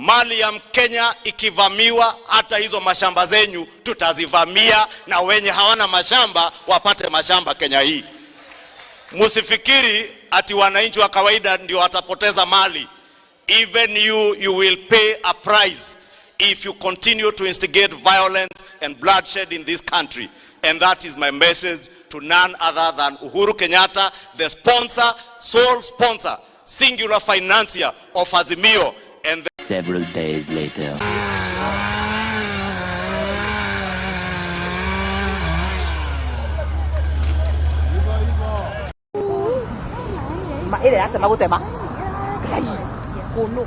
Mali ya Mkenya ikivamiwa, hata hizo mashamba zenyu tutazivamia, na wenye hawana mashamba wapate mashamba Kenya hii. Musifikiri ati wananchi wa kawaida ndio watapoteza mali. Even you will pay a price if you continue to instigate violence and bloodshed in this country. And that is my message to none other than Uhuru Kenyatta, the sponsor, sole sponsor, singular financier of Azimio. And several days later. Mà ý để ác thì mà có thể mà. Cái gì? Cô nụ.